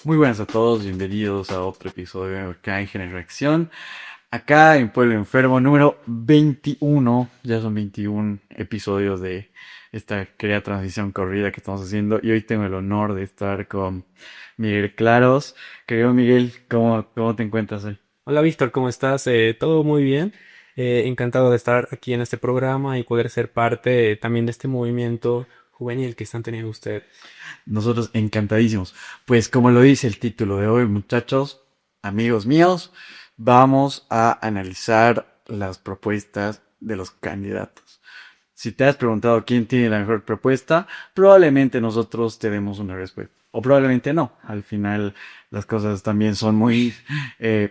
Muy buenas a todos, bienvenidos a otro episodio de acá en Generación. Acá en Pueblo Enfermo, número 21. Ya son 21 episodios de esta querida transición corrida que estamos haciendo. Y hoy tengo el honor de estar con Miguel Claros. Querido Miguel, ¿cómo te encuentras hoy? Hola Víctor, ¿cómo estás? Todo muy bien. Encantado de estar aquí en este programa y poder ser parte también de este movimiento juvenil que están teniendo ustedes. Nosotros encantadísimos. Pues como lo dice el título de hoy, muchachos, amigos míos, vamos a analizar las propuestas de los candidatos. Si te has preguntado quién tiene la mejor propuesta, probablemente nosotros te demos una respuesta. O probablemente no. Al final las cosas también son muy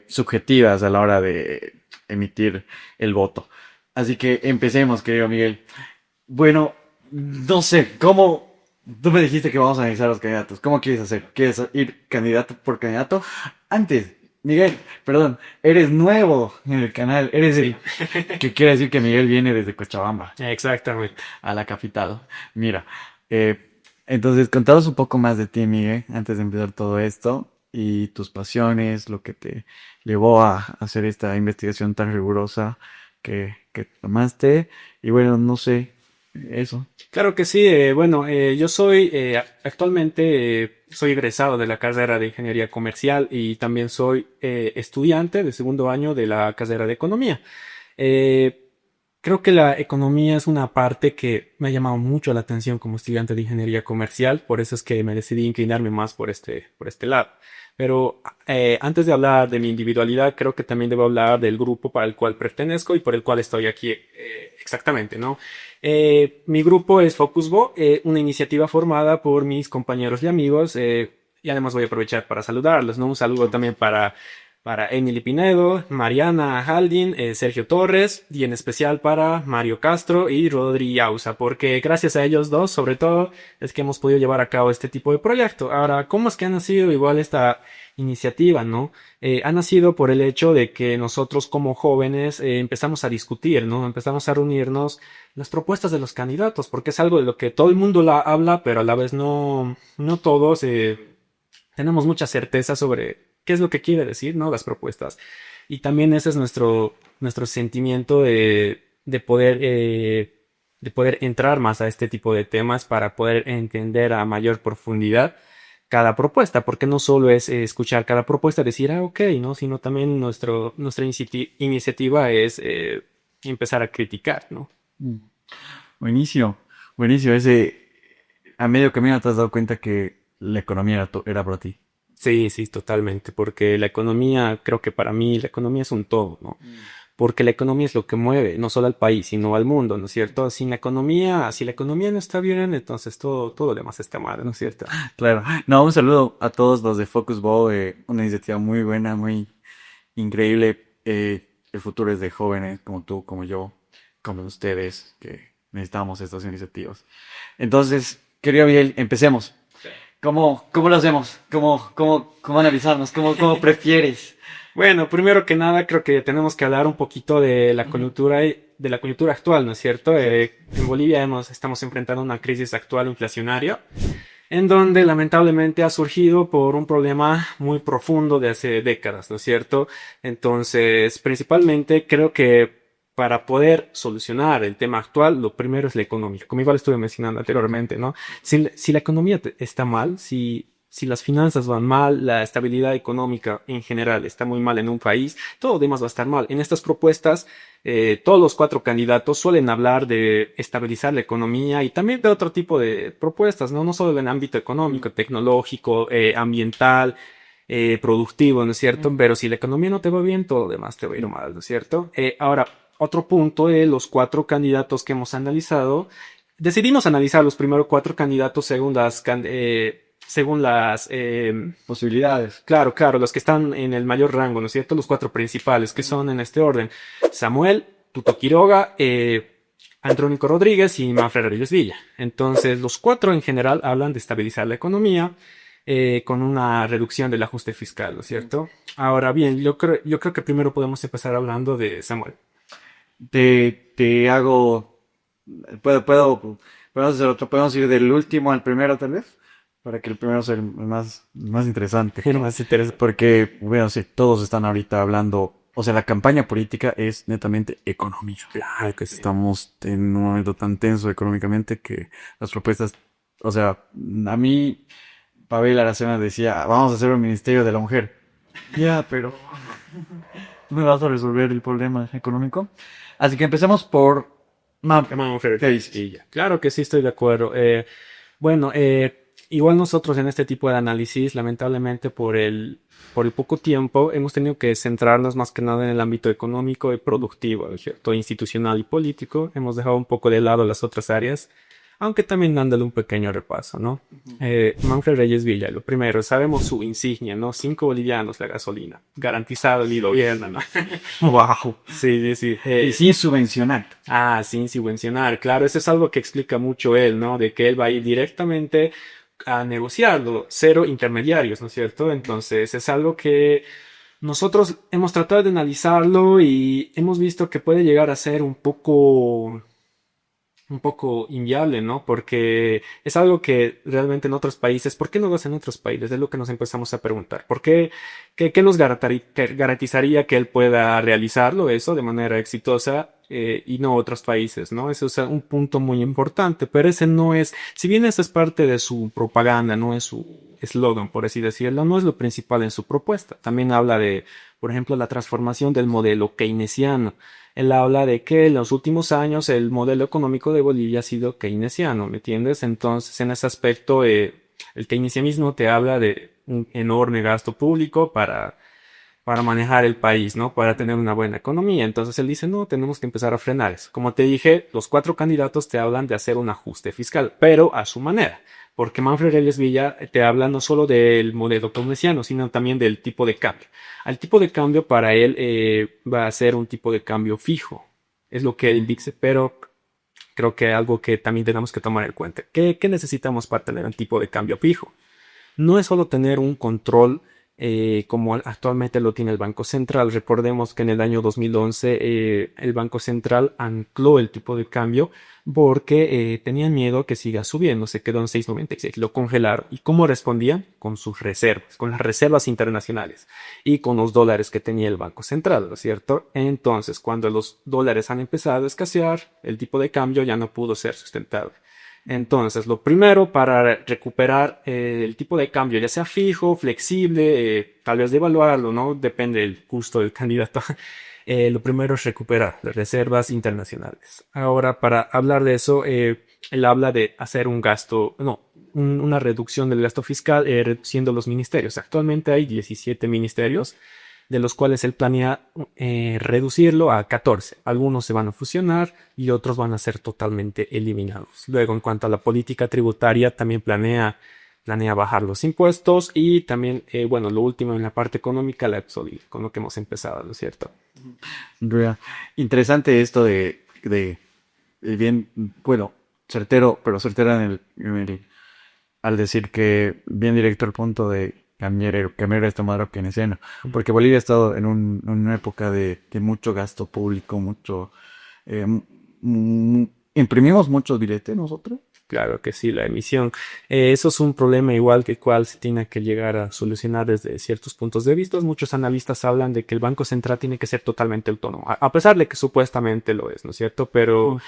subjetivas a la hora de emitir el voto. Así que empecemos, querido Miguel. Bueno, no sé, ¿cómo? Tú me dijiste que vamos a analizar los candidatos. ¿Cómo quieres hacer? ¿Quieres ir candidato por candidato? Antes, Miguel, perdón, eres nuevo en el canal. Eres Sí, el que quiere decir que Miguel viene desde Cochabamba exactamente. a la capital. Mira, entonces contanos un poco más de ti, Miguel, antes de empezar todo esto y tus pasiones, lo que te llevó a hacer esta investigación tan rigurosa que tomaste. Y bueno, no sé, eso. Claro que sí. Bueno, yo soy actualmente soy egresado de la carrera de Ingeniería Comercial y también soy estudiante de segundo año de la carrera de Economía. Eh, Creo que la economía es una parte que me ha llamado mucho la atención como estudiante de ingeniería comercial, por eso es que me decidí inclinarme más por este lado. Pero antes de hablar de mi individualidad, creo que también debo hablar del grupo para el cual pertenezco y por el cual estoy aquí exactamente, ¿no? Mi grupo es Focusbo, una iniciativa formada por mis compañeros y amigos, y además voy a aprovechar para saludarlos, ¿no? Un saludo también para Emily Pinedo, Mariana Haldin, Sergio Torres y en especial para Mario Castro y Rodri Ausa, porque gracias a ellos dos, sobre todo, es que hemos podido llevar a cabo este tipo de proyecto. Ahora, ¿cómo es que ha nacido igual esta iniciativa, no? Ha nacido por el hecho de que nosotros como jóvenes empezamos a discutir, ¿no? Empezamos a reunirnos las propuestas de los candidatos, porque es algo de lo que todo el mundo la habla, pero a la vez no todos tenemos mucha certeza sobre qué es lo que quiere decir, ¿no? Las propuestas. Y también ese es nuestro sentimiento de poder entrar más a este tipo de temas para poder entender a mayor profundidad cada propuesta, porque no solo es escuchar cada propuesta, decir, ah, ok, ¿no? Sino también nuestra iniciativa es empezar a criticar, ¿no? Mm. Buenísimo, buenísimo. Ese, a medio camino te has dado cuenta que la economía era para ti. Sí, sí, totalmente, porque la economía, creo que para mí la economía es un todo, ¿no? Porque la economía es lo que mueve, no solo al país, sino al mundo, ¿no es cierto? Sin la economía, si la economía no está bien, entonces todo lo demás está mal, ¿no es cierto? Claro. No, un saludo a todos los de Focus Ball, una iniciativa muy buena, muy increíble. El futuro es de jóvenes como tú, como yo, como ustedes, que necesitamos estas iniciativas. Entonces, querido Miguel, empecemos. ¿Cómo lo hacemos? ¿Cómo analizarnos? ¿Cómo prefieres? Bueno, primero que nada, creo que tenemos que hablar un poquito de la Ujú. coyuntura, de la coyuntura actual, ¿no es cierto? En Bolivia estamos enfrentando una crisis actual inflacionaria en donde lamentablemente ha surgido por un problema muy profundo de hace décadas, ¿no es cierto? Entonces, principalmente creo que para poder solucionar el tema actual, lo primero es la economía, como igual estuve mencionando anteriormente, ¿no? Si la economía está mal, si las finanzas van mal, la estabilidad económica en general está muy mal en un país, todo lo demás va a estar mal. En estas propuestas todos los cuatro candidatos suelen hablar de estabilizar la economía y también de otro tipo de propuestas, ¿no? No solo en el ámbito económico, tecnológico, ambiental, productivo, ¿no es cierto? Pero si la economía no te va bien, todo lo demás te va a ir mal, ¿no es cierto? Ahora, otro punto de los cuatro candidatos que hemos analizado, decidimos analizar los primeros cuatro candidatos según Posibilidades. claro, claro, los que están en el mayor rango, ¿no es cierto? Los cuatro principales, que son en este orden. Samuel, Tuto Quiroga, Andrónico Rodríguez y Manfred Reyes Villa. Entonces, los cuatro en general hablan de estabilizar la economía con una reducción del ajuste fiscal, ¿no es cierto? Ahora bien, yo creo que primero podemos empezar hablando de Samuel. Te hago. Puedo, podemos hacer otro. Podemos ir del último al primero, tal vez. para que el primero sea el más interesante. Pero más interesante. Porque, bueno, sí, todos están ahorita hablando, o sea, la campaña política es netamente economía. Claro que sí. Estamos en un momento tan tenso económicamente que las propuestas, o sea, a mí, Pavel Aracena decía, vamos a hacer un ministerio de la mujer. Ya, pero no me vas a resolver el problema económico. Así que empecemos por Llamamos Fer- ¿qué dices? y ya. Claro que sí, estoy de acuerdo. Bueno, igual nosotros en este tipo de análisis, lamentablemente por el poco tiempo, hemos tenido que centrarnos más que nada en el ámbito económico y productivo, ¿no es cierto? Institucional y político. Hemos dejado un poco de lado las otras áreas, aunque también dándole un pequeño repaso, ¿no? Manfred Reyes Villa, lo primero, sabemos su insignia, ¿no? 5 bolivianos la gasolina, garantizado el gobierno, ¿no? Wow. Sí, sí, sí. Y sin subvencionar. Sin subvencionar, claro, eso es algo que explica mucho él, ¿no? De que él va a ir directamente a negociarlo, cero intermediarios, ¿no es cierto? Entonces es algo que nosotros hemos tratado de analizarlo y hemos visto que puede llegar a ser un poco inviable, ¿no? Porque es algo que realmente en otros países, ¿por qué no lo hacen en otros países? Es lo que nos empezamos a preguntar. ¿Por qué? ¿Qué nos garantizaría que él pueda realizarlo eso de manera exitosa y no otros países, ¿no? Eso es un punto muy importante, pero ese no es, si bien eso es parte de su propaganda, no es su eslogan, por así decirlo, no es lo principal en su propuesta. También habla de, por ejemplo, la transformación del modelo keynesiano. Él habla de que en los últimos años el modelo económico de Bolivia ha sido keynesiano, ¿me entiendes? Entonces, en ese aspecto, el keynesianismo te habla de un enorme gasto público para manejar el país, ¿no? Para tener una buena economía. Entonces él dice, no, tenemos que empezar a frenar eso. Como te dije, los 4 candidatos te hablan de hacer un ajuste fiscal, pero a su manera. Porque Manfred Reyes Villa te habla no solo del modelo keynesiano, sino también del tipo de cambio. Al tipo de cambio para él va a ser un tipo de cambio fijo. Es lo que él dice, pero creo que algo que también tenemos que tomar en cuenta. ¿Qué necesitamos para tener un tipo de cambio fijo? No es solo tener un control como actualmente lo tiene el Banco Central. Recordemos que en el año 2011 el Banco Central ancló el tipo de cambio porque tenían miedo que siga subiendo. Se quedó en 6,96. Lo congelaron. ¿Y cómo respondían? Con sus reservas, con las reservas internacionales y con los dólares que tenía el Banco Central, ¿no es cierto? Entonces, cuando los dólares han empezado a escasear, el tipo de cambio ya no pudo ser sustentable. Entonces, lo primero para recuperar el tipo de cambio, ya sea fijo, flexible, tal vez devaluarlo, ¿no? Depende del gusto del candidato. Lo primero es recuperar las reservas internacionales. Ahora, para hablar de eso, él habla de hacer un gasto, no, una reducción del gasto fiscal, reduciendo los ministerios. Actualmente hay 17 ministerios de los cuales él planea reducirlo a 14. Algunos se van a fusionar y otros van a ser totalmente eliminados. Luego, en cuanto a la política tributaria, también planea bajar los impuestos y también, bueno, lo último en la parte económica, la EPSOL, con lo que hemos empezado, ¿no es cierto? Andrea, interesante esto de bien, bueno, certero, pero certera al decir que bien directo al punto de cambiar este modelo keynesiano. Porque Bolivia ha estado en una época de mucho gasto público, mucho... eh, imprimimos muchos billetes nosotros. Claro que sí, la emisión. Eso es un problema igual que el cual se tiene que llegar a solucionar desde ciertos puntos de vista. Muchos analistas hablan de que el Banco Central tiene que ser totalmente autónomo, a pesar de que supuestamente lo es, ¿no es cierto? Pero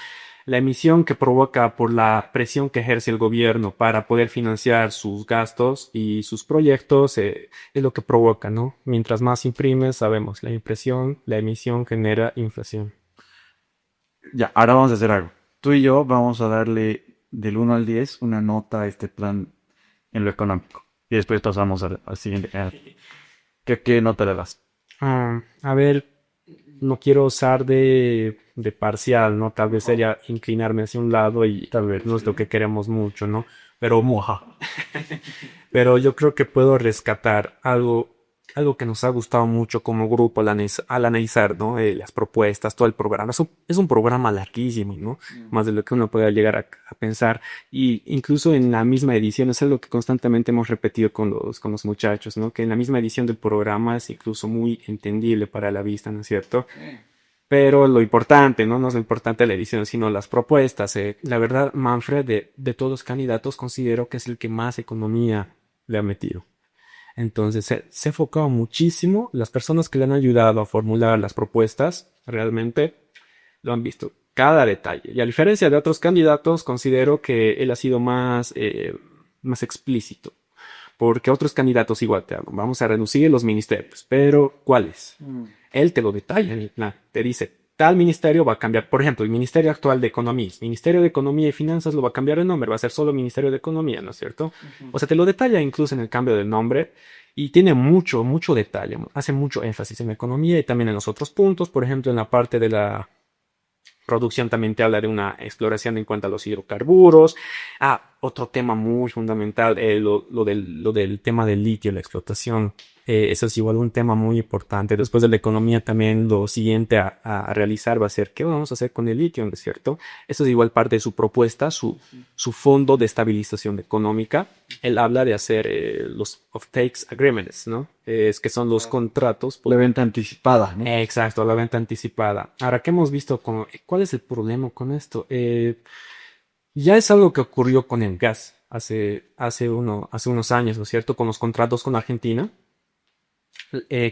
la emisión que provoca por la presión que ejerce el gobierno para poder financiar sus gastos y sus proyectos es lo que provoca, ¿no? Mientras más imprimes, sabemos, la emisión genera inflación. Ya, ahora vamos a hacer algo. Tú y yo vamos a darle del 1 al 10 una nota a este plan en lo económico. Y después pasamos al siguiente. ¿Qué nota le das? A ver, no quiero usar de parcial, ¿no? Tal vez sería inclinarme hacia un lado y tal vez no es lo que queremos mucho, ¿no? Pero moja. Pero yo creo que puedo rescatar algo que nos ha gustado mucho como grupo al analizar, ¿no? Las propuestas, todo el programa. Es un programa larguísimo, ¿no? Más de lo que uno pueda llegar a pensar. Y incluso en la misma edición, es algo que constantemente hemos repetido con los muchachos, ¿no? Que en la misma edición del programa es incluso muy entendible para la vista, ¿no es cierto? Pero lo importante, ¿no? No es lo importante la edición, sino las propuestas. La verdad, Manfred, de todos los candidatos, considero que es el que más economía le ha metido. Entonces, se ha enfocado muchísimo. Las personas que le han ayudado a formular las propuestas, realmente lo han visto cada detalle. Y a diferencia de otros candidatos, considero que él ha sido más explícito. Porque otros candidatos igual te hablan, vamos a reducir los ministerios, pero ¿cuáles? Él te lo detalla en el plan, te dice, tal ministerio va a cambiar, por ejemplo, el Ministerio actual de Economía, Ministerio de Economía y Finanzas lo va a cambiar de nombre, va a ser solo Ministerio de Economía, ¿no es cierto? O sea, te lo detalla incluso en el cambio del nombre y tiene mucho detalle, hace mucho énfasis en la economía y también en los otros puntos, por ejemplo, en la parte de la producción también te habla de una exploración en cuanto a los hidrocarburos. Otro tema muy fundamental, lo del tema del litio, la explotación. Eso es igual un tema muy importante. Después de la economía también lo siguiente a realizar va a ser qué vamos a hacer con el litio, ¿no es cierto? Eso es igual parte de su propuesta, su fondo de estabilización económica. Él habla de hacer los off-takes agreements, ¿no? Es que son los contratos. La venta anticipada, ¿no? Exacto, la venta anticipada. Ahora, ¿qué hemos visto? ¿Cuál es el problema con esto? Ya es algo que ocurrió con el gas hace unos años, ¿no es cierto? Con los contratos con Argentina.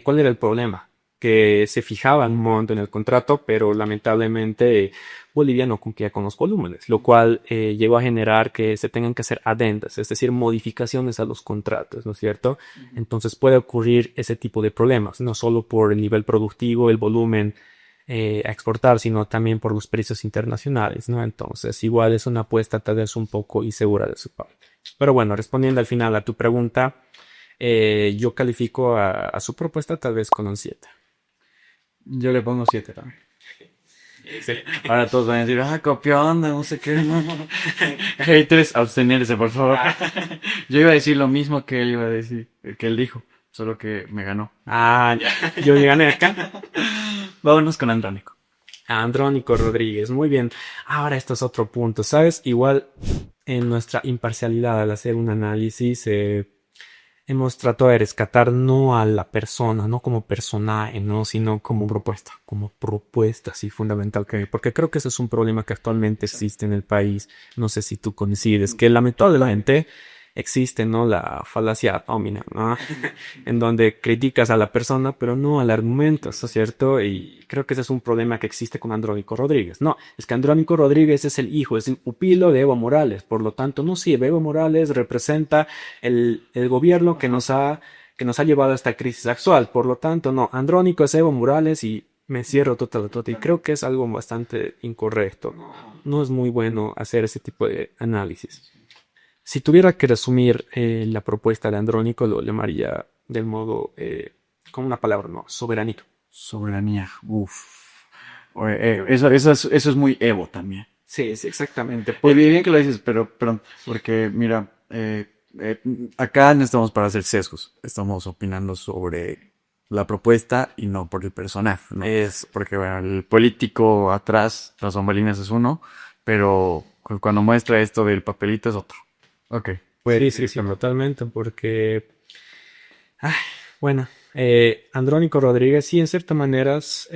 ¿Cuál era el problema? Que se fijaban un monto en el contrato, pero lamentablemente Bolivia no cumplía con los volúmenes, lo cual llegó a generar que se tengan que hacer adendas, es decir, modificaciones a los contratos, ¿no es cierto? Entonces puede ocurrir ese tipo de problemas, no solo por el nivel productivo, el volumen a exportar, sino también por los precios internacionales, ¿no? Entonces, igual es una apuesta tal vez un poco insegura de su parte. Pero bueno, respondiendo al final a tu pregunta, yo califico a su propuesta tal vez con un 7. Yo le pongo 7 también. Sí. Ahora todos van a decir, copión, no sé qué. Haters, abstenerse, por favor. Yo iba a decir lo mismo que él iba a decir, que él dijo, solo que me ganó. Ya. Yo ya gané acá. Vámonos con Andrónico. Andrónico Rodríguez, muy bien. Ahora esto es otro punto, ¿sabes? Igual en nuestra imparcialidad al hacer un análisis, hemos tratado de rescatar no a la persona, no como personaje, no, sino como propuesta, sí, fundamental porque creo que ese es un problema que actualmente existe en el país. No sé si tú coincides, que lamentablemente existe, ¿no? La falacia ad hominem, ¿no? En donde criticas a la persona, pero no al argumento, ¿eso es cierto? Y creo que ese es un problema que existe con Andrónico Rodríguez. No, es que Andrónico Rodríguez es el hijo, es el pupilo de Evo Morales. Por lo tanto, no sirve. Evo Morales representa el gobierno que nos ha llevado a esta crisis actual. Por lo tanto, no, Andrónico es Evo Morales y me cierro totalmente. Y creo que es algo bastante incorrecto. No es muy bueno hacer ese tipo de análisis. Si tuviera que resumir la propuesta de Andrónico, lo llamaría del modo, con una palabra, no, soberanito. Soberanía, eso es muy Evo también. Sí, exactamente. Pues bien que lo dices, pero porque mira, acá no estamos para hacer sesgos, estamos opinando sobre la propuesta y no por el personaje, ¿no? Es porque bueno, el político atrás, tras bambalinas es uno, pero cuando muestra esto del papelito es otro. Ok. Pues sí, totalmente, porque, bueno, Andrónico Rodríguez sí, en ciertas maneras,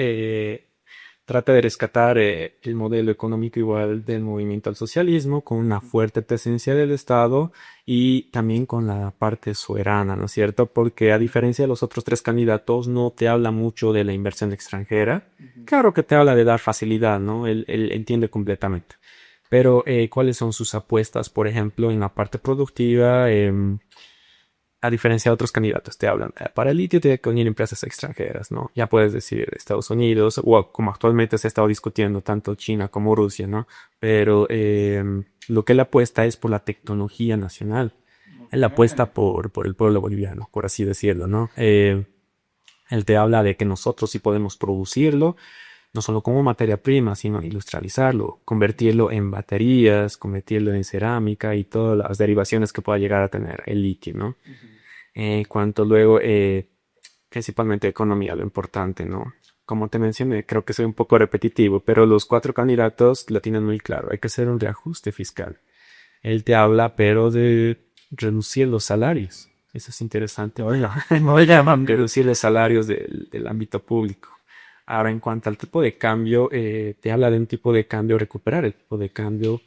trata de rescatar el modelo económico igual del movimiento al socialismo, con una fuerte presencia del Estado y también con la parte soberana, ¿no es cierto? Porque a diferencia de los otros tres candidatos, no te habla mucho de la inversión extranjera. Claro que te habla de dar facilidad, ¿no? Él entiende completamente. Pero, ¿cuáles son sus apuestas, por ejemplo, en la parte productiva? A diferencia de otros candidatos, te hablan, para el litio tiene que unir empresas extranjeras, ¿no? Ya puedes decir Estados Unidos, o como actualmente se ha estado discutiendo, tanto China como Rusia, ¿no? Pero lo que él apuesta es por la tecnología nacional. Él apuesta por el pueblo boliviano, por así decirlo, ¿no? Él te habla de que nosotros sí podemos producirlo, no solo como materia prima, sino industrializarlo, convertirlo en baterías, convertirlo en cerámica y todas las derivaciones que pueda llegar a tener el litio, ¿no? Cuanto luego, principalmente economía, lo importante, ¿no? Como te mencioné, creo que soy un poco repetitivo, pero los cuatro candidatos la tienen muy claro. Hay que hacer un reajuste fiscal. Él te habla, pero de reducir los salarios. Eso es interesante. Oiga, reducir los salarios del ámbito público. Ahora, en cuanto al tipo de cambio, te habla de un tipo de cambio, recuperar el tipo de cambio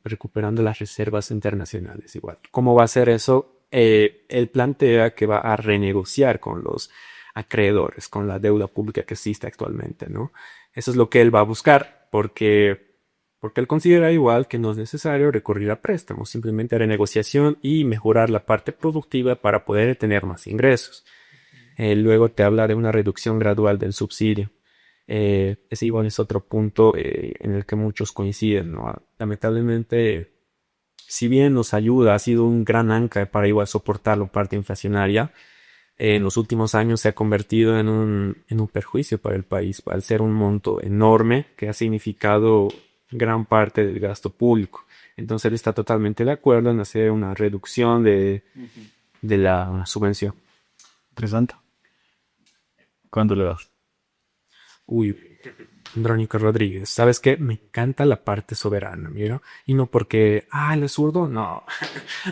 recuperando las reservas internacionales igual. ¿Cómo va a ser eso? Él plantea que va a renegociar con los acreedores, con la deuda pública que existe actualmente, ¿no? Eso es lo que él va a buscar, porque él considera igual que no es necesario recurrir a préstamos, simplemente a renegociación y mejorar la parte productiva para poder tener más ingresos. Luego te habla de una reducción gradual del subsidio. Ese igual es otro punto en el que muchos coinciden, ¿no? Lamentablemente, si bien nos ayuda, ha sido un gran ancla para igual soportar la parte inflacionaria, en los últimos años se ha convertido en un perjuicio para el país, al ser un monto enorme que ha significado gran parte del gasto público. Entonces él está totalmente de acuerdo en hacer una reducción de la subvención. Interesante. ¿Cuándo le das? Uy, Andrónico Rodríguez, ¿sabes qué? Me encanta la parte soberana, mira. Y no porque, él es zurdo, no.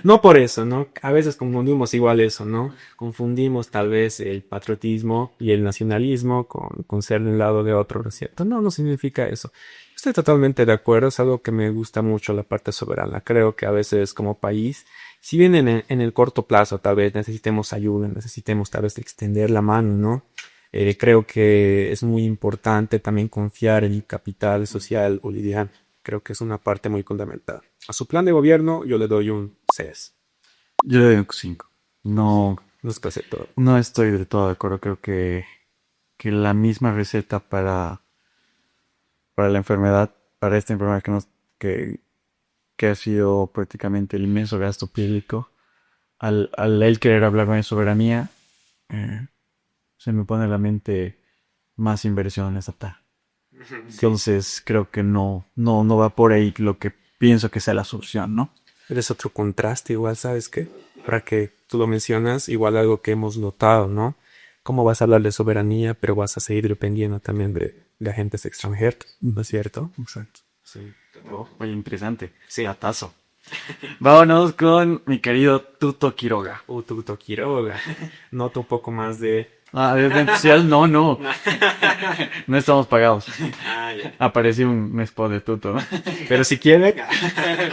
No por eso, ¿no? A veces confundimos igual eso, ¿no? Confundimos tal vez el patriotismo y el nacionalismo con ser del lado de otro, ¿no es cierto? No, no significa eso. Estoy totalmente de acuerdo, es algo que me gusta mucho la parte soberana. Creo que a veces como país, si bien en el corto plazo tal vez necesitemos ayuda, necesitemos tal vez extender la mano, ¿no? Creo que es muy importante también confiar en el capital social boliviano. Creo que es una parte muy fundamental. A su plan de gobierno yo le doy un 6. Yo le doy un 5. No, No es casi todo. no estoy del todo de acuerdo. Creo que la misma receta para la enfermedad, para esta enfermedad que, que ha sido prácticamente el inmenso gasto público, al él querer hablarme de soberanía, eh, se me pone a la mente más inversión estatal. Entonces creo que no va por ahí lo que pienso que sea la solución, ¿no? Eres otro contraste, igual, ¿sabes qué? Para que tú lo mencionas, igual algo que hemos notado, ¿no? ¿Cómo vas a hablar de soberanía, pero vas a seguir dependiendo también de agentes extranjeros? ¿No es cierto? Exacto. Sí. Oh, oye, interesante. Sí. Datazo. Vámonos con mi querido Tuto Quiroga. Tuto Quiroga. Noto un poco más de... Desde entusiasmo, no. No estamos pagados. Ya. Apareció un spot de Tuto. Pero si quieren...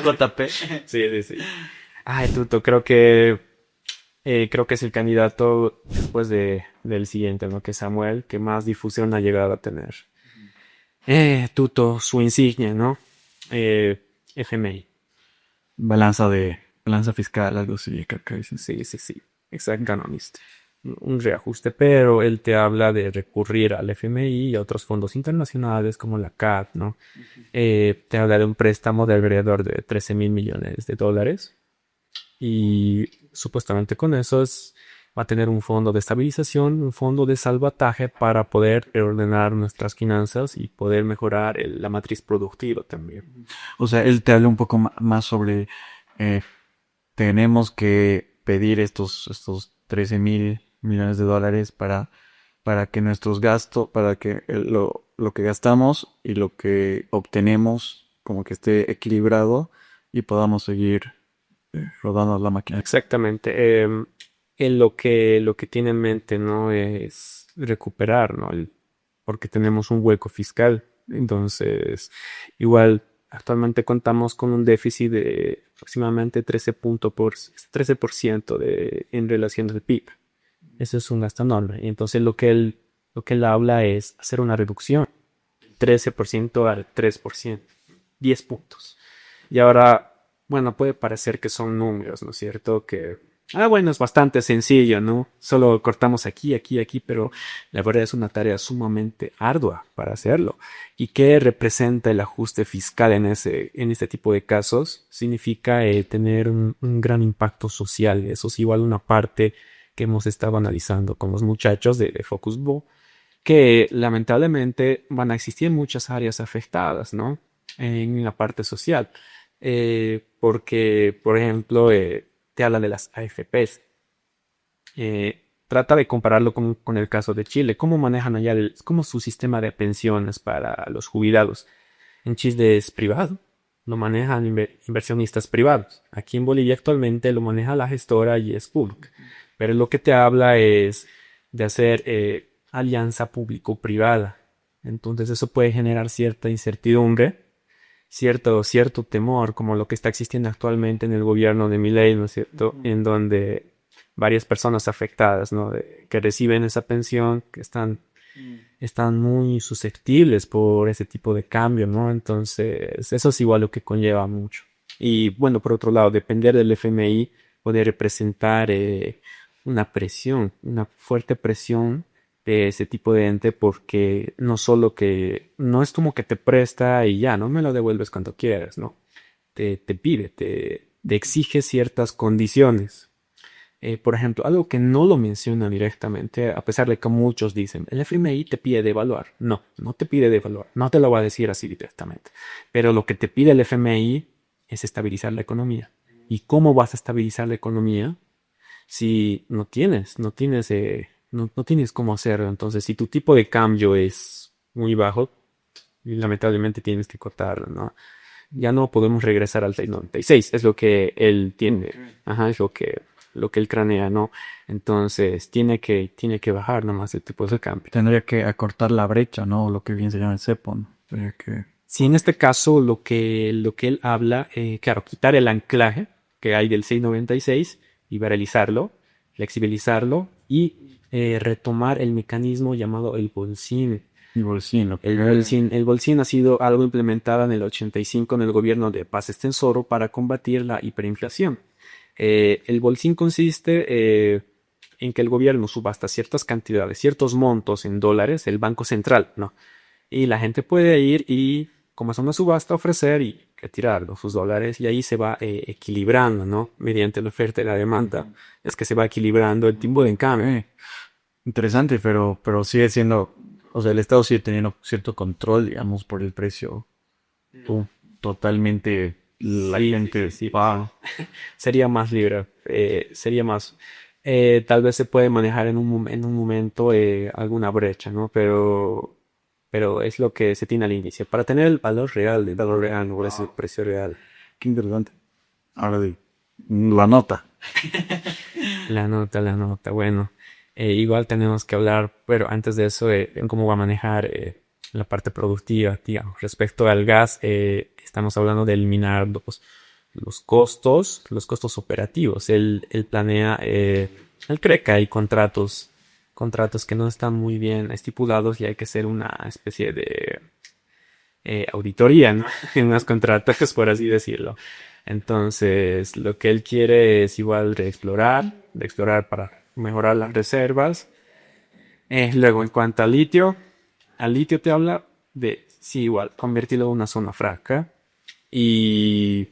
JP. Sí. Tuto, creo que es el candidato después del siguiente, ¿no? Que es Samuel, que más difusión ha llegado a tener. Tuto, su insignia, ¿no? FMI. Balanza fiscal, algo así, creo que dicen. Sí. Exacto, economist. Un reajuste, pero él te habla de recurrir al FMI y a otros fondos internacionales como la CAD, ¿no? Te habla de un préstamo de alrededor de 13 mil millones de dólares y supuestamente con eso va a tener un fondo de estabilización, un fondo de salvataje para poder reordenar nuestras finanzas y poder mejorar la matriz productiva también. O sea, él te habla un poco más sobre eh, tenemos que pedir estos 13 mil millones de dólares para que nuestros gastos, para que lo que gastamos y lo que obtenemos como que esté equilibrado y podamos seguir rodando la máquina. Exactamente. Él lo que tiene en mente, ¿no? Es recuperar, ¿no? Porque tenemos un hueco fiscal. Entonces, igual, actualmente contamos con un déficit de aproximadamente 13% en relación al PIB. Eso es un gasto enorme. Y entonces lo que él habla es hacer una reducción. 13% al 3%. 10 puntos. Y ahora, bueno, puede parecer que son números, ¿no es cierto? Bueno, es bastante sencillo, ¿no? Solo cortamos aquí, pero la verdad es una tarea sumamente ardua para hacerlo. ¿Y qué representa el ajuste fiscal en este tipo de casos? Significa tener un gran impacto social. Eso es igual una parte que hemos estado analizando con los muchachos de Focus Bo, que lamentablemente van a existir muchas áreas afectadas, ¿no? En la parte social. Porque, por ejemplo, te habla de las AFPs. Trata de compararlo con el caso de Chile. ¿Cómo manejan allá cómo es su sistema de pensiones para los jubilados? En Chile es privado. Lo manejan inversionistas privados. Aquí en Bolivia actualmente lo maneja la gestora y es pública. Pero lo que te habla es de hacer alianza público-privada. Entonces eso puede generar cierta incertidumbre, cierto temor, como lo que está existiendo actualmente en el gobierno de Milei, ¿no es cierto? En donde varias personas afectadas, ¿no? Que reciben esa pensión, que están muy susceptibles por ese tipo de cambio, ¿no? Entonces, eso es igual lo que conlleva mucho. Y bueno, por otro lado, depender del FMI puede representar una presión, una fuerte presión de ese tipo de ente porque no solo que, no es como que te presta y ya, no me lo devuelves cuando quieras, ¿no? Te pide, te exige ciertas condiciones. Por ejemplo, algo que no lo menciona directamente, a pesar de que muchos dicen, el FMI te pide devaluar. No, no te pide devaluar, no te lo va a decir así directamente. Pero lo que te pide el FMI es estabilizar la economía. ¿Y cómo vas a estabilizar la economía si no tienes cómo hacerlo? Entonces, si tu tipo de cambio es muy bajo, y lamentablemente tienes que cortarlo, ¿no? Ya no podemos regresar al 696, es lo que él tiene, ajá, es lo que él cranea, ¿no? Entonces, tiene que bajar nomás el tipo de cambio. Tendría que acortar la brecha, ¿no? Lo que bien se llama el cepo, ¿no? Tendría que... Si en este caso lo que él habla, claro, quitar el anclaje que hay del 696, liberalizarlo, flexibilizarlo y retomar el mecanismo llamado el bolsín. Y bolsillo, El bolsín ha sido algo implementado en el 85 en el gobierno de Paz Estenssoro para combatir la hiperinflación. El bolsín consiste en que el gobierno subasta ciertas cantidades, ciertos montos en dólares, el Banco Central, ¿no? Y la gente puede ir y, como es una subasta, ofrecer y retirar sus dólares y ahí se va equilibrando, ¿no? Mediante la oferta y la demanda. Es que se va equilibrando el tipo de cambio. Interesante, pero sigue siendo, o sea, el Estado sigue teniendo cierto control, digamos, por el precio. Totalmente la Sí, sí, gente sí, sí. va. Sería más libre, sería más, tal vez se puede manejar en un momento alguna brecha, ¿no? Pero es lo que se tiene al inicio. Para tener el valor real, no es el precio real. Qué interesante. Ahora di, la nota. La nota, bueno. Igual tenemos que hablar, pero antes de eso, en cómo va a manejar la parte productiva, digamos. Respecto al gas, estamos hablando de eliminar los costos operativos. Él planea, él cree que hay contratos que no están muy bien estipulados y hay que hacer una especie de auditoría, ¿no? En unos contratos, por así decirlo. Entonces, lo que él quiere es igual de explorar para mejorar las reservas. Luego, en cuanto al litio te habla de, sí, igual, convertirlo en una zona franca y,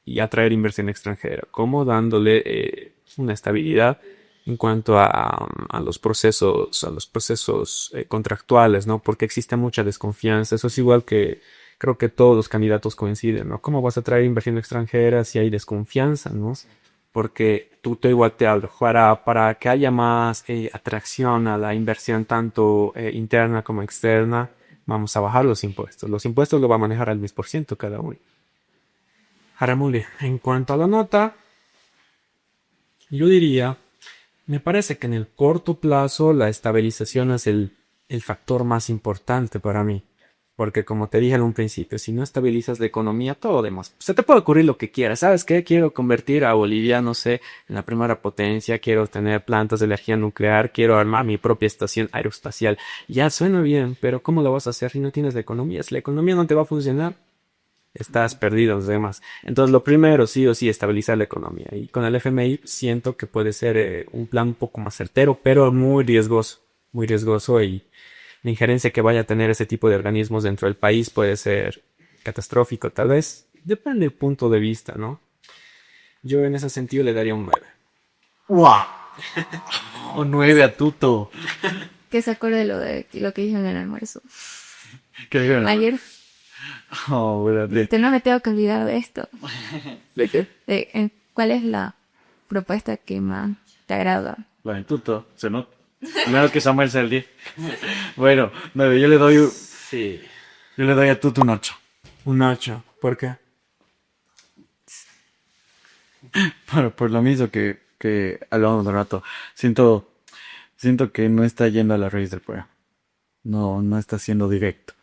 y atraer inversión extranjera, como dándole una estabilidad en cuanto a los procesos contractuales, ¿no? Porque existe mucha desconfianza. Eso es igual que creo que todos los candidatos coinciden, ¿no? ¿Cómo vas a traer inversión extranjera si hay desconfianza, ¿no? Porque tú igual te hablo, para que haya más atracción a la inversión tanto interna como externa, vamos a bajar los impuestos. Los impuestos lo va a manejar al 10% cada uno. Ahora, muy bien. En cuanto a la nota, yo diría, me parece que en el corto plazo la estabilización es el factor más importante para mí. Porque como te dije en un principio, si no estabilizas la economía, todo demás. Se te puede ocurrir lo que quieras. ¿Sabes qué? Quiero convertir a Bolivia, no sé, en la primera potencia. Quiero tener plantas de energía nuclear. Quiero armar mi propia estación aeroespacial. Ya suena bien, pero ¿cómo lo vas a hacer si no tienes la economía? Si la economía no te va a funcionar, estás perdido, los demás. Entonces, lo primero, sí o sí, estabilizar la economía. Y con el FMI siento que puede ser un plan un poco más certero, pero muy riesgoso. Muy riesgoso y la injerencia que vaya a tener ese tipo de organismos dentro del país puede ser catastrófico, tal vez. Depende del punto de vista, ¿no? Yo en ese sentido le daría un 9. ¡Wow! Un 9 a Tuto. Que se acuerde lo que dijo en el almuerzo. ¿Qué dijeron? Ayer, Oh, espérate. no me tengo que olvidar de esto. ¿De qué? ¿Cuál es la propuesta que más te agrada? La de Tuto, se nota. Menos que Samuel sea el 10. Bueno, 9, yo le doy, Sí. yo le doy a Tuto un 8. Un 8. ¿Por qué? Por lo mismo que hablamos de rato. Siento siento que no está yendo a la raíz del problema. No, no está siendo directo.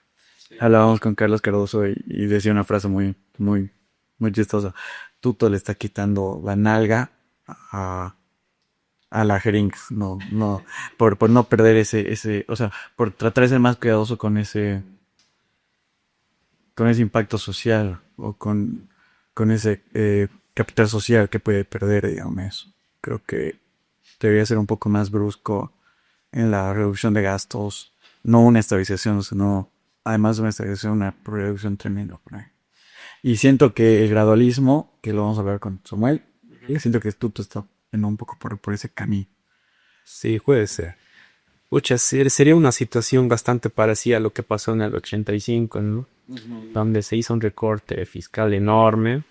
Hablábamos con Carlos Cardoso y decía una frase muy chistosa. Tuto le está quitando la nalga a, a la jeringa. No, no, por no perder o sea, por tratar de ser más cuidadoso con ese impacto social o con ese capital social que puede perder, digamos eso. Creo que debería ser un poco más brusco en la reducción de gastos, no una estabilización, sino además de una estabilización, una reducción tremenda por ahí. Y siento que el gradualismo, que lo vamos a ver con Samuel, siento que tú está yendo un poco por ese camino. Sí, puede ser. Pucha, sería una situación bastante parecida a lo que pasó en el 85, ¿no? Donde se hizo un recorte fiscal enorme.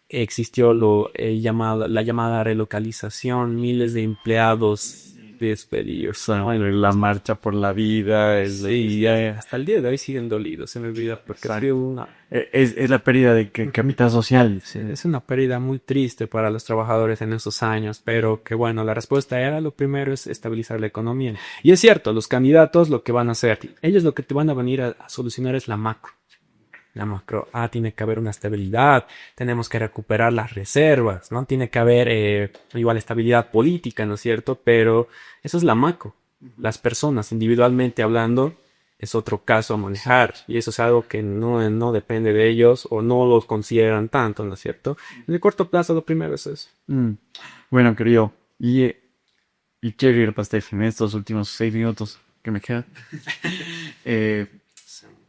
Existió la llamada relocalización, miles de empleados despedidos. Bueno, la marcha por la vida, Sí, hasta el día de hoy siguen dolidos, se me olvida, porque sería es la pérdida de capital social. sí, es una pérdida muy triste para los trabajadores en esos años, pero que bueno, la respuesta era lo primero es estabilizar la economía. Y es cierto, los candidatos lo que van a hacer, ellos lo que te van a venir a solucionar es la macro. La macro, tiene que haber una estabilidad, tenemos que recuperar las reservas, ¿no? Tiene que haber igual estabilidad política, ¿no es cierto? Pero eso es la macro. Las personas individualmente hablando es otro caso a manejar y eso es algo que no depende de ellos o no los consideran tanto, ¿no es cierto? En el corto plazo lo primero es eso. Mm. Bueno, querido, y quiero ir pastel en estos últimos 6 minutos que me quedan. Eh,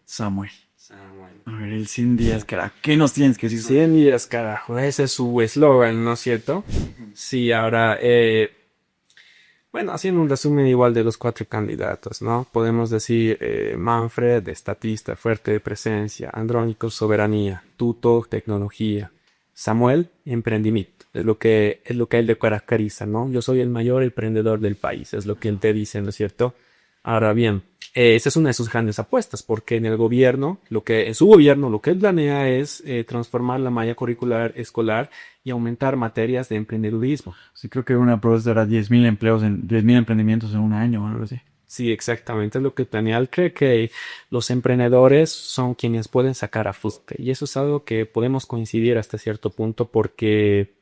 Samuel. A ver, el 100 días, cara. ¿Qué nos tienes que decir? 100 días, carajo, ese es su eslogan, ¿no es cierto? Sí, ahora, bueno, haciendo un resumen igual de los 4 candidatos, ¿no? Podemos decir Manfred, estatista, fuerte de presencia, Andrónico, soberanía, Tuto, tecnología, Samuel, emprendimiento. Es lo que él le caracteriza, ¿no? Yo soy el mayor emprendedor del país, es lo que él te dice, ¿no es cierto? Ahora bien, esa es una de sus grandes apuestas, porque en su gobierno, lo que él planea es transformar la malla curricular escolar y aumentar materias de emprendedurismo. Sí, creo que una propuesta era 10.000 empleos 10.000 emprendimientos en un año o algo así. Sí, exactamente es lo que planea. Él cree que los emprendedores son quienes pueden sacar a flote. Y eso es algo que podemos coincidir hasta cierto punto porque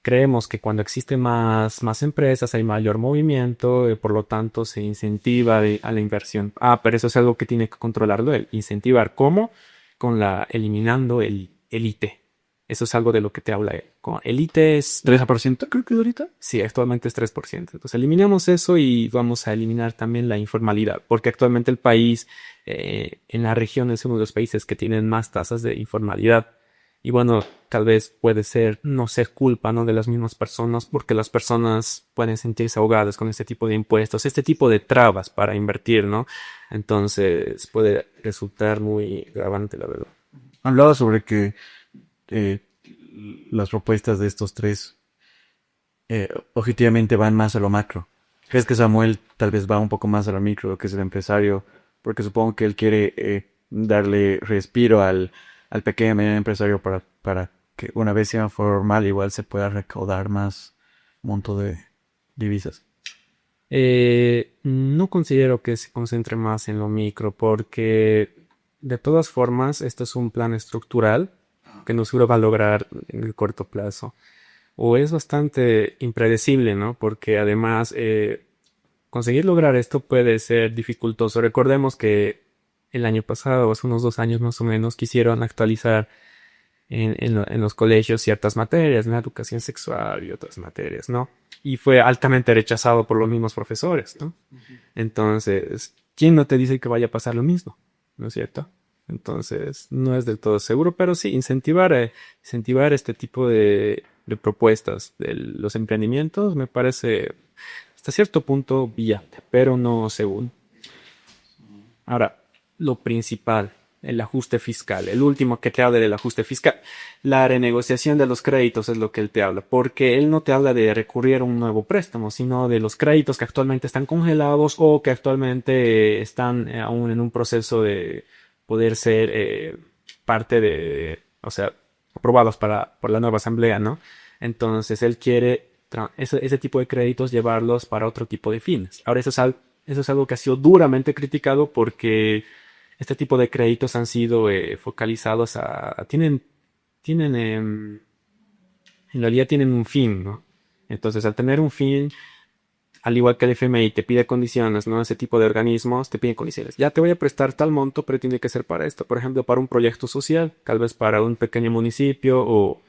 creemos que cuando existen más empresas hay mayor movimiento, por lo tanto se incentiva a la inversión. Pero eso es algo que tiene que controlarlo él. Incentivar, ¿cómo? Eliminando el IT. Eso es algo de lo que te habla él. El IT es 3%, creo que es ahorita. Sí, actualmente es 3%. Entonces eliminamos eso y vamos a eliminar también la informalidad, porque actualmente el país en la región es uno de los países que tienen más tasas de informalidad. Y bueno, tal vez puede ser no ser culpa, ¿no? de las mismas personas, porque las personas pueden sentirse ahogadas con este tipo de impuestos, este tipo de trabas para invertir, ¿no? Entonces puede resultar muy agravante, la verdad. Hablaba sobre que eh, las propuestas de estos tres objetivamente van más a lo macro. ¿Crees que Samuel tal vez va un poco más a lo micro, que es el empresario? Porque supongo que él quiere darle respiro al pequeño y mediano empresario para que una vez sea formal igual se pueda recaudar más monto de divisas. No considero que se concentre más en lo micro porque de todas formas esto es un plan estructural que no seguro va a lograr en el corto plazo. O es bastante impredecible, ¿no? Porque además conseguir lograr esto puede ser dificultoso. Recordemos que el año pasado, hace unos 2 años más o menos, quisieron actualizar en los colegios ciertas materias, la educación sexual y otras materias, ¿no? Y fue altamente rechazado por los mismos profesores, ¿no? Entonces, ¿quién no te dice que vaya a pasar lo mismo? ¿No es cierto? Entonces, no es del todo seguro, pero sí, incentivar este tipo de propuestas de los emprendimientos me parece hasta cierto punto viable, pero no según. Ahora, lo principal, el ajuste fiscal, el último que te habla del ajuste fiscal, la renegociación de los créditos es lo que él te habla, porque él no te habla de recurrir a un nuevo préstamo, sino de los créditos que actualmente están congelados o que actualmente están aún en un proceso de poder ser parte de, o sea, aprobados por la nueva asamblea, ¿no? Entonces él quiere ese tipo de créditos llevarlos para otro tipo de fines. Ahora, eso es algo que ha sido duramente criticado porque este tipo de créditos han sido focalizados tienen, en realidad tienen un fin, ¿no? Entonces, al tener un fin, al igual que el FMI te pide condiciones, ¿no? Ese tipo de organismos te piden condiciones. Ya te voy a prestar tal monto, pero tiene que ser para esto. Por ejemplo, para un proyecto social, tal vez para un pequeño municipio o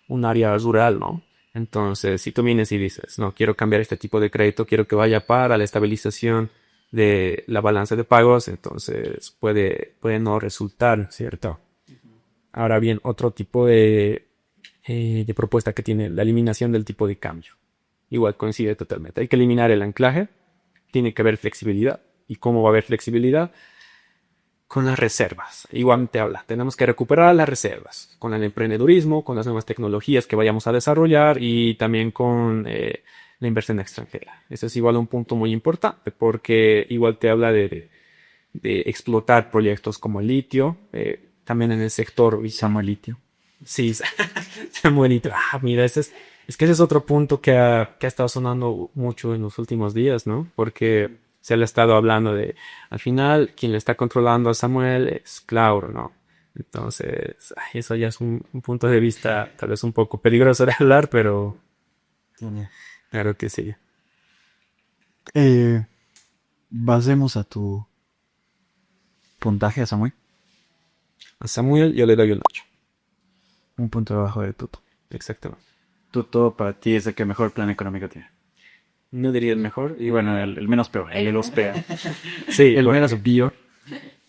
un área rural, ¿no? Entonces, si tú vienes y dices, no, quiero cambiar este tipo de crédito, quiero que vaya para la estabilización de la balanza de pagos, entonces puede no resultar, ¿cierto? Ahora bien, otro tipo de propuesta que tiene la eliminación del tipo de cambio. Igual coincide totalmente. Hay que eliminar el anclaje, tiene que haber flexibilidad. ¿Y cómo va a haber flexibilidad? Con las reservas. Igual te habla, tenemos que recuperar las reservas con el emprendedurismo, con las nuevas tecnologías que vayamos a desarrollar y también con la inversión extranjera. Ese es igual un punto muy importante porque igual te habla de explotar proyectos como el litio, también en el sector. Samuel Litio. Sí, Samuelito. Mira, es que ese es otro punto que ha estado sonando mucho en los últimos días, ¿no? Porque se le ha estado hablando al final, quien le está controlando a Samuel es Clauro, ¿no? Entonces, eso ya es un punto de vista tal vez un poco peligroso de hablar, pero claro que sí. Basemos a tu puntaje a Samuel. A Samuel yo le doy un 8. Un punto debajo de Tuto. Exactamente. Tuto para ti es el que mejor plan económico tiene. No diría el mejor. Y bueno, el menos peor, el de los peor. Sí, El menos peor.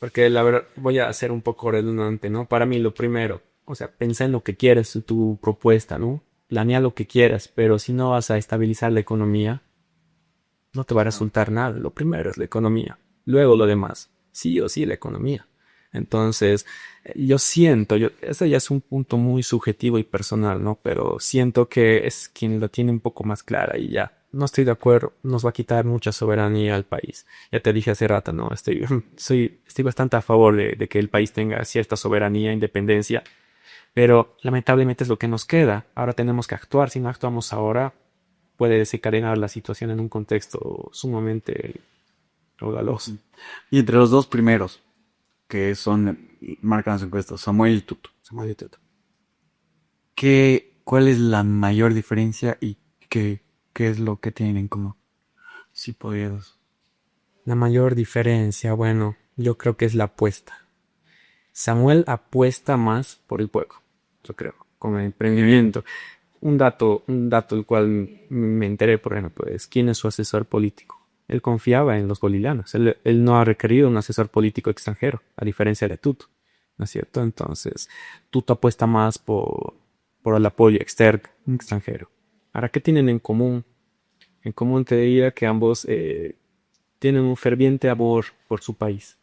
porque la verdad voy a ser un poco redundante, ¿no? Para mí lo primero, o sea, pensá en lo que quieres, tu propuesta, ¿no? Planea lo que quieras, pero si no vas a estabilizar la economía, no te va a resultar nada. Lo primero es la economía. Luego lo demás. Sí o sí la economía. Entonces, yo siento, ese ya es un punto muy subjetivo y personal, ¿no? Pero siento que es quien lo tiene un poco más clara y ya. No estoy de acuerdo, nos va a quitar mucha soberanía al país. Ya te dije hace rato, ¿no? Estoy bastante a favor de que el país tenga cierta soberanía, independencia, pero lamentablemente es lo que nos queda. Ahora tenemos que actuar. Si no actuamos ahora, puede desencadenar la situación en un contexto sumamente caudaloso. Y entre los dos primeros, que marcan las encuestas, Samuel y Tuto. Samuel y Tuto. ¿Cuál es la mayor diferencia y qué es lo que tienen en común? Si pudieras. La mayor diferencia, bueno, yo creo que es la apuesta. Samuel apuesta más por el juego, yo creo, con el emprendimiento. Un dato del cual me enteré, por ejemplo, es quién es su asesor político. Él confiaba en los bolivianos. Él no ha requerido un asesor político extranjero, a diferencia de Tuto, ¿no es cierto? Entonces, Tuto apuesta más por el apoyo extranjero. Ahora, ¿qué tienen en común? En común te diría que ambos tienen un ferviente amor por su país.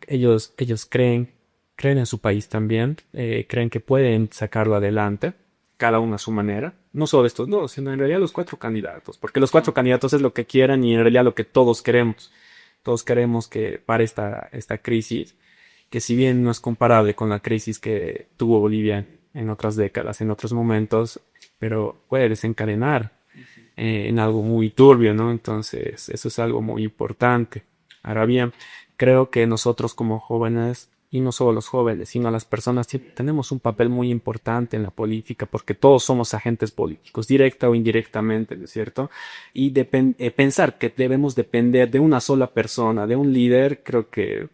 Ellos creen en su país también, creen que pueden sacarlo adelante, cada uno a su manera. No solo estos dos, sino en realidad los 4 candidatos, porque los 4 candidatos es lo que quieran y en realidad lo que todos queremos. Todos queremos que pare esta crisis, que si bien no es comparable con la crisis que tuvo Bolivia en otras décadas, en otros momentos, pero puede desencadenar en algo muy turbio, ¿no? Entonces, eso es algo muy importante. Ahora bien, creo que nosotros como jóvenes, y no solo los jóvenes, sino las personas, tenemos un papel muy importante en la política, porque todos somos agentes políticos, directa o indirectamente, ¿no es cierto? Y pensar que debemos depender de una sola persona, de un líder, creo que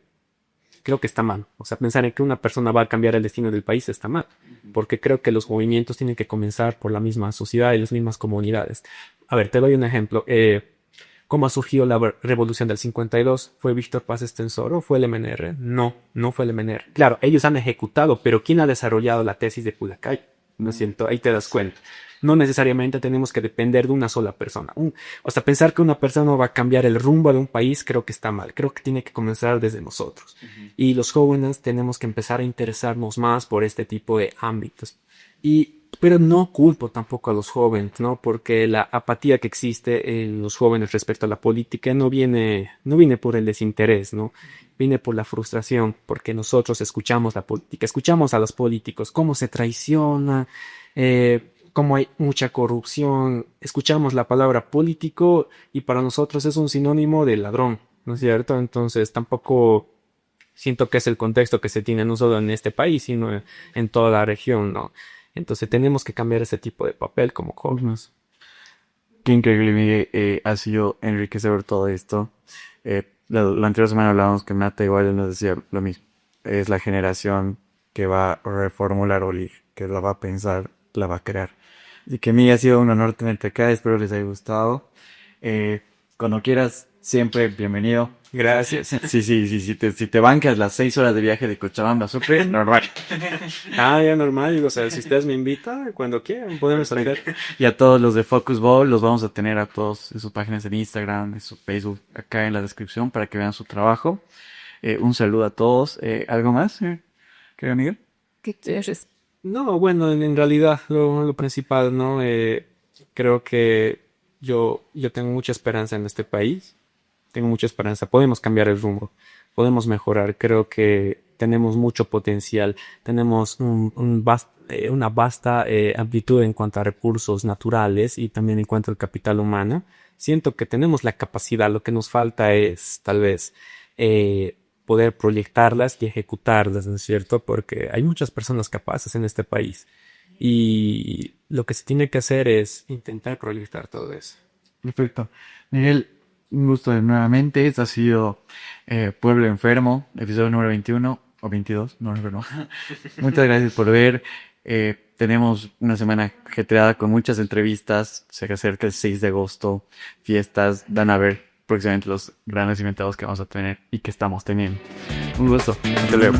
está mal. O sea, pensar en que una persona va a cambiar el destino del país está mal, porque creo que los movimientos tienen que comenzar por la misma sociedad y las mismas comunidades. A ver, te doy un ejemplo. ¿Cómo ha surgido la revolución del 52? ¿Fue Víctor Paz Estenssoro o fue el MNR? No, no fue el MNR. Claro, ellos han ejecutado, pero ¿quién ha desarrollado la tesis de Pudacay? ¿No es cierto? Ahí te das cuenta. No necesariamente tenemos que depender de una sola persona. O sea, pensar que una persona va a cambiar el rumbo de un país creo que está mal. Creo que tiene que comenzar desde nosotros. Y los jóvenes tenemos que empezar a interesarnos más por este tipo de ámbitos. Pero no culpo tampoco a los jóvenes, ¿no? Porque la apatía que existe en los jóvenes respecto a la política no viene por el desinterés, ¿no? Viene por la frustración, porque nosotros escuchamos la política, escuchamos a los políticos, cómo se traiciona, como hay mucha corrupción, escuchamos la palabra político y para nosotros es un sinónimo de ladrón, ¿no es cierto? Entonces tampoco siento que es el contexto que se tiene no solo en este país, sino en toda la región, ¿no? Entonces tenemos que cambiar ese tipo de papel como jóvenes. Qué increíble, Miguel. Ha sido enriquecedor todo esto. La anterior semana hablábamos que Nata igual nos decía lo mismo. Es la generación que va a reformular Oli, que la va a pensar, la va a crear. Así que Miguel, ha sido un honor tenerte acá. Espero les haya gustado. Cuando quieras, siempre bienvenido. Gracias. Si te bancas las 6 horas de viaje de Cochabamba, súper normal. Ya normal, o sea, si ustedes me invitan, cuando quieran, podemos salir. Y a todos los de Focus Ball los vamos a tener a todos en sus páginas en Instagram, en su Facebook, acá en la descripción para que vean su trabajo. Un saludo a todos. ¿Algo más, querido Miguel? ¿Qué quieres? No, bueno, en realidad lo principal, ¿no? Creo que yo tengo mucha esperanza en este país. Tengo mucha esperanza. Podemos cambiar el rumbo. Podemos mejorar. Creo que tenemos mucho potencial. Tenemos una vasta amplitud en cuanto a recursos naturales y también en cuanto al capital humano. Siento que tenemos la capacidad. Lo que nos falta es tal vez poder proyectarlas y ejecutarlas, ¿no es cierto? Porque hay muchas personas capaces en este país. Y lo que se tiene que hacer es intentar proyectar todo eso. Perfecto. Miguel, un gusto nuevamente. Este ha sido Pueblo Enfermo, episodio número 21 o 22, no recuerdo. Muchas gracias por ver. Tenemos una semana ajetreada con muchas entrevistas. Se acerca el 6 de agosto, fiestas. Van a ver próximamente los grandes invitados que vamos a tener y que estamos teniendo. Un gusto. Hasta luego.